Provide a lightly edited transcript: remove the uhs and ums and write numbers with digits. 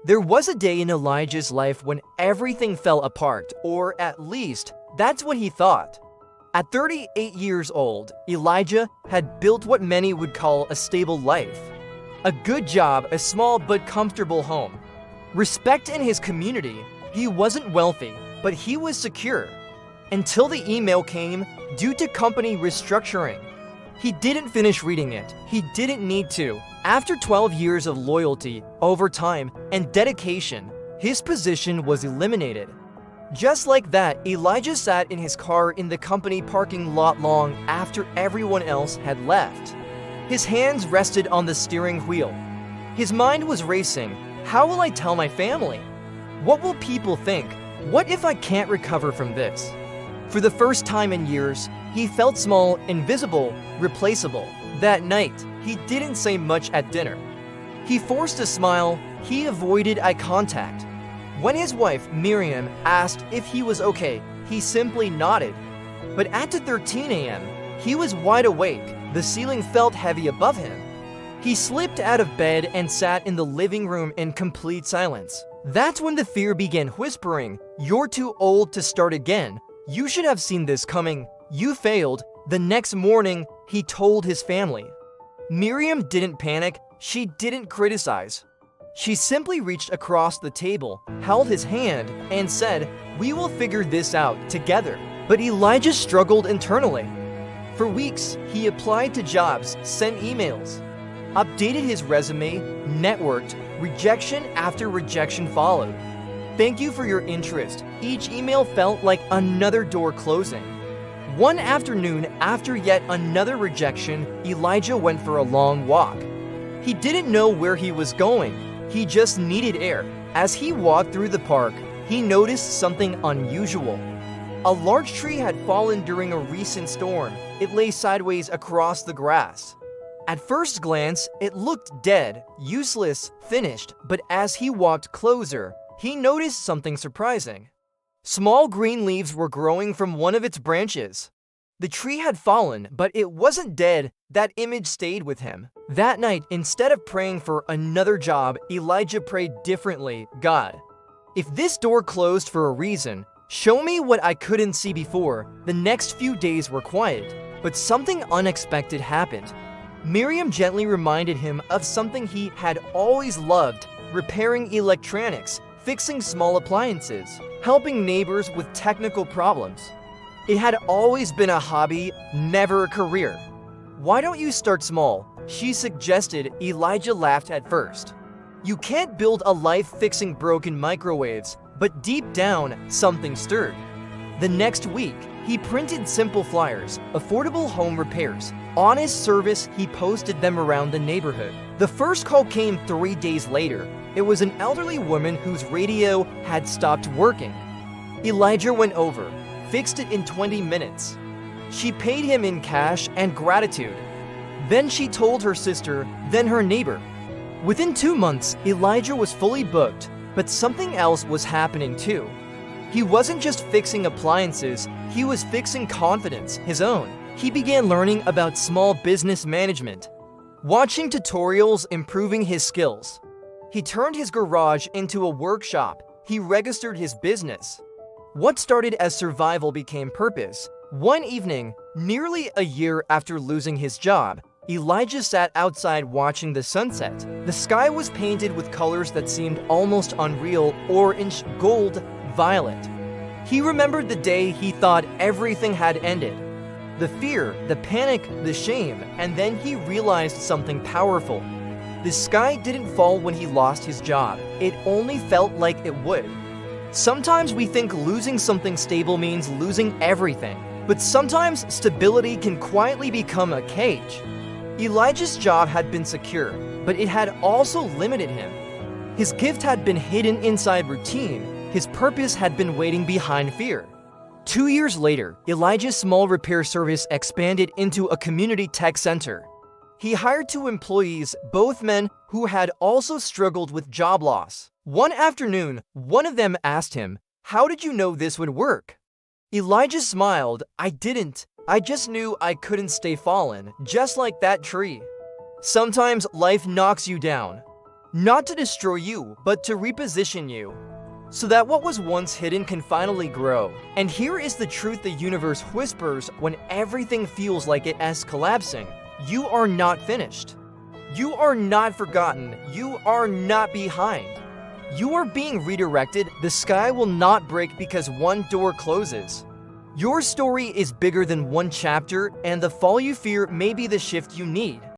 There was a day in Elijah's life when everything fell apart, or at least, that's what he thought. At 38 years old, Elijah had built what many would call a stable life. A good job, a small but comfortable home. Respect in his community. He wasn't wealthy, but he was secure. Until the email came due to company restructuring. He didn't finish reading it. He didn't need to. After 12 years of loyalty, overtime, and dedication, his position was eliminated. Just like that, Elijah sat in his car in the company parking lot long after everyone else had left. His hands rested on the steering wheel. His mind was racing. How will I tell my family? What will people think? What if I can't recover from this? For the first time in years, he felt small, invisible, replaceable. That night, he didn't say much at dinner. He forced a smile. He avoided eye contact. When his wife, Miriam, asked if he was okay, he simply nodded. But at 13 a.m., he was wide awake. The ceiling felt heavy above him. He slipped out of bed and sat in the living room in complete silence. That's when the fear began whispering, "You're too old to start again. You should have seen this coming. You failed." The next morning, he told his family. Miriam didn't panic. She didn't criticize. She simply reached across the table, held his hand, and said, "We will figure this out together." But Elijah struggled internally. For weeks, he applied to jobs, sent emails, updated his resume, networked. Rejection after rejection followed. "Thank you for your interest." Each email felt like another door closing. One afternoon, after yet another rejection, Elijah went for a long walk. He didn't know where he was going. He just needed air. As he walked through the park, he noticed something unusual. A large tree had fallen during a recent storm. It lay sideways across the grass. At first glance, it looked dead, useless, finished, but as he walked closer, he noticed something surprising. Small green leaves were growing from one of its branches. The tree had fallen, but it wasn't dead. That image stayed with him. That night, instead of praying for another job, Elijah prayed differently. "God, if this door closed for a reason, show me what I couldn't see before." The next few days were quiet, but something unexpected happened. Miriam gently reminded him of something he had always loved: repairing electronics, fixing small appliances, helping neighbors with technical problems. It had always been a hobby, never a career. "Why don't you start small?" she suggested. Elijah laughed at first. "You can't build a life fixing broken microwaves," but deep down, something stirred. The next week, he printed simple flyers, affordable home repairs, honest service. He posted them around the neighborhood. The first call came 3 days later. It was an elderly woman whose radio had stopped working. Elijah went over, fixed it in 20 minutes. She paid him in cash and gratitude. Then she told her sister, then her neighbor. Within 2 months, Elijah was fully booked, but something else was happening too. He wasn't just fixing appliances, he was fixing confidence, his own. He began learning about small business management, watching tutorials, improving his skills. He turned his garage into a workshop. He registered his business. What started as survival became purpose. One evening, nearly a year after losing his job, Elijah sat outside watching the sunset. The sky was painted with colors that seemed almost unreal: orange, gold, violet. He remembered the day he thought everything had ended. The fear, the panic, the shame, and then he realized something powerful. The sky didn't fall when he lost his job. It only felt like it would. Sometimes we think losing something stable means losing everything, but sometimes stability can quietly become a cage. Elijah's job had been secure, but it had also limited him. His gift had been hidden inside routine. His purpose had been waiting behind fear. 2 years later, Elijah's small repair service expanded into a community tech center. He hired 2 employees, both men who had also struggled with job loss. One afternoon, one of them asked him, "How did you know this would work?" Elijah smiled. "I didn't. I just knew I couldn't stay fallen, just like that tree." Sometimes life knocks you down. Not to destroy you, but to reposition you, so that what was once hidden can finally grow. And here is the truth the universe whispers when everything feels like it is collapsing. You are not finished. You are not forgotten. You are not behind. You are being redirected. The sky will not break because one door closes. Your story is bigger than one chapter, and the fall you fear may be the shift you need.